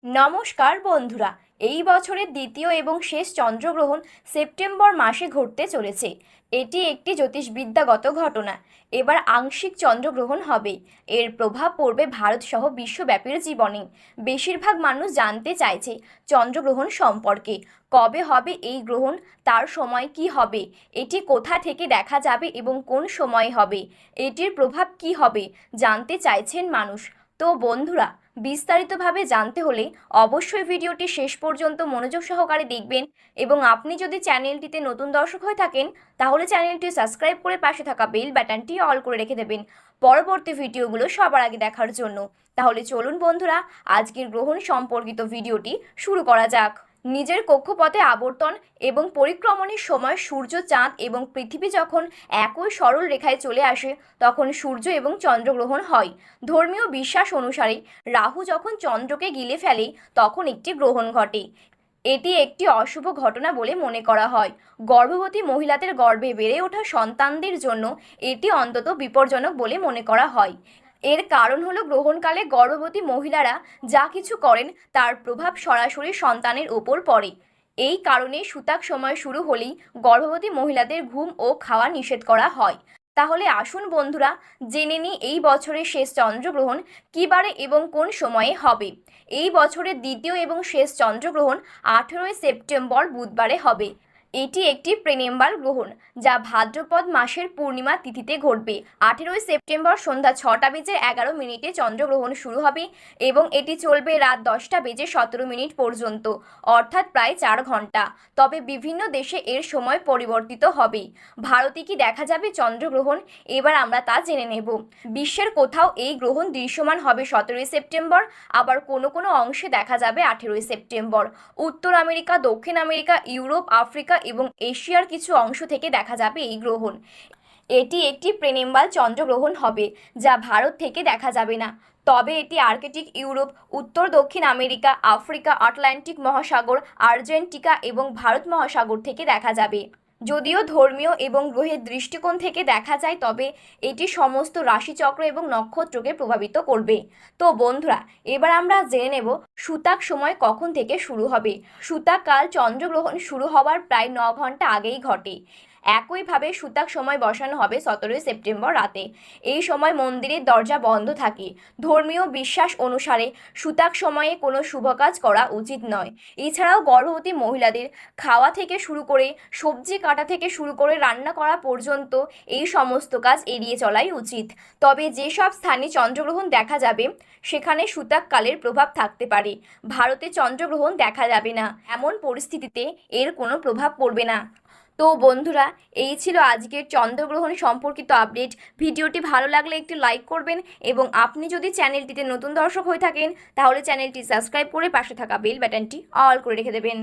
নমস্কার বন্ধুরা। এই বছরের দ্বিতীয় এবং শেষ চন্দ্রগ্রহণ সেপ্টেম্বর মাসে ঘটতে চলেছে। এটি একটি জ্যোতিষবিদ্যাগত ঘটনা। এবার আংশিক চন্দ্রগ্রহণ হবে। এর প্রভাব পড়বে ভারতসহ বিশ্বব্যাপীর জীবনে। বেশিরভাগ মানুষ জানতে চাইছে চন্দ্রগ্রহণ সম্পর্কে। কবে হবে এই গ্রহণ, তার সময় কি হবে, এটি কোথা থেকে দেখা যাবে এবং কোন সময়ে হবে, এটির প্রভাব কি হবে জানতে চাইছেন মানুষ। তো বন্ধুরা, বিস্তারিতভাবে জানতে হলে অবশ্যই ভিডিওটি শেষ পর্যন্ত মনোযোগ সহকারে দেখবেন এবং আপনি যদি চ্যানেলটিতে নতুন দর্শক হয়ে থাকেন তাহলে চ্যানেলটি সাবস্ক্রাইব করে পাশে থাকা বেল বাটনটি অল করে রেখে দেবেন পরবর্তী ভিডিওগুলো সবার আগে দেখার জন্য। তাহলে চলুন বন্ধুরা, আজকের গ্রহণ সম্পর্কিত ভিডিওটি শুরু করা যাক। নিজের কক্ষপথে আবর্তন এবং পরিক্রমণের সময় সূর্য, চাঁদ এবং পৃথিবী যখন একই সরল রেখায় চলে আসে তখন সূর্য এবং চন্দ্রগ্রহণ হয়। ধর্মীয় বিশ্বাস অনুসারে রাহু যখন চন্দ্রকে গিলে ফেলে তখন একটি গ্রহণ ঘটে। এটি একটি অশুভ ঘটনা বলে মনে করা হয়। গর্ভবতী মহিলাদের গর্ভে বেড়ে ওঠা সন্তানদের জন্য এটি অন্তত বিপজ্জনক বলে মনে করা হয়। এর কারণ হলো গ্রহণকালে গর্ভবতী মহিলারা যা কিছু করেন তার প্রভাব সরাসরি সন্তানের ওপর পড়ে। এই কারণে সূতক সময় শুরু হলেই গর্ভবতী মহিলাদের ঘুম ও খাওয়া নিষেধ করা হয়। তাহলে আসুন বন্ধুরা, জেনে নিই এই বছরের শেষ চন্দ্রগ্রহণ কী বারে এবং কোন সময়ে হবে। এই বছরের দ্বিতীয় এবং শেষ চন্দ্রগ্রহণ 18 সেপ্টেম্বর বুধবারে হবে। এটি একটি প্রেনেম্বাল গ্রহণ যা ভাদ্রপদ মাসের পূর্ণিমা তিথিতে ঘটবে। 18 সেপ্টেম্বর সন্ধ্যা 6:11 চন্দ্রগ্রহণ শুরু হবে এবং এটি চলবে রাত 10:17 পর্যন্ত, অর্থাৎ প্রায় 4 ঘন্টা। তবে বিভিন্ন দেশে এর সময় পরিবর্তিত হবে। ভারতে কি দেখা যাবে চন্দ্রগ্রহণ, এবার আমরা তা জেনে নেব। বিশ্বের কোথাও এই গ্রহণ দৃশ্যমান হবে 17 সেপ্টেম্বর, আবার কোনো কোনো অংশে দেখা যাবে 18 সেপ্টেম্বর। উত্তর আমেরিকা, দক্ষিণ আমেরিকা, ইউরোপ, আফ্রিকা এবং এশিয়ার কিছু অংশ থেকে দেখা যাবে এই গ্রহণ। এটি একটি প্রেনেম্বাল চন্দ্রগ্রহণ হবে যা ভারত থেকে দেখা যাবে না, তবে এটি আর্কটিক, ইউরোপ, উত্তর দক্ষিণ আমেরিকা, আফ্রিকা, আটলান্টিক মহাসাগর, আর্জেন্টিকা এবং ভারত মহাসাগর থেকে দেখা যাবে। যদিও ধর্মীয় এবং গ্রহের দৃষ্টিকোণ থেকে দেখা যায়, তবে এটি সমস্ত রাশিচক্র এবং নক্ষত্রকে প্রভাবিত করবে। তো বন্ধুরা, এবার আমরা জেনে নেব সূতক সময় কখন থেকে শুরু হবে। সূতক কাল চন্দ্রগ্রহণ শুরু হওয়ার প্রায় 9 ঘন্টা আগেই ঘটে। একইভাবে সূতক সময় বসানো হবে 17 সেপ্টেম্বর রাতে। এই সময় মন্দিরের দরজা বন্ধ থাকে। ধর্মীয় বিশ্বাস অনুসারে সূতক সময়ে কোনো শুভ কাজ করা উচিত নয়। এছাড়াও গর্ভবতী মহিলাদের খাওয়া থেকে শুরু করে সবজি কাটা থেকে শুরু করে রান্না করা পর্যন্ত এই সমস্ত কাজ এড়িয়ে চলাই উচিত। তবে যেসব স্থানে চন্দ্রগ্রহণ দেখা যাবে সেখানে সূতক কালের প্রভাব থাকতে পারে। ভারতে চন্দ্রগ্রহণ দেখা যাবে না, এমন পরিস্থিতিতে এর কোনো প্রভাব পড়বে না। তো বন্ধুরা, এই ছিল আজকের চন্দ্রগ্রহণ সম্পর্কিত আপডেট। ভিডিওটি ভালো লাগলে একটি লাইক করবেন এবং আপনি যদি চ্যানেলটিতে নতুন দর্শক হয়ে থাকেন তাহলে চ্যানেলটি সাবস্ক্রাইব করে পাশে থাকা বেল বাটনটি অল করে রেখে দেবেন।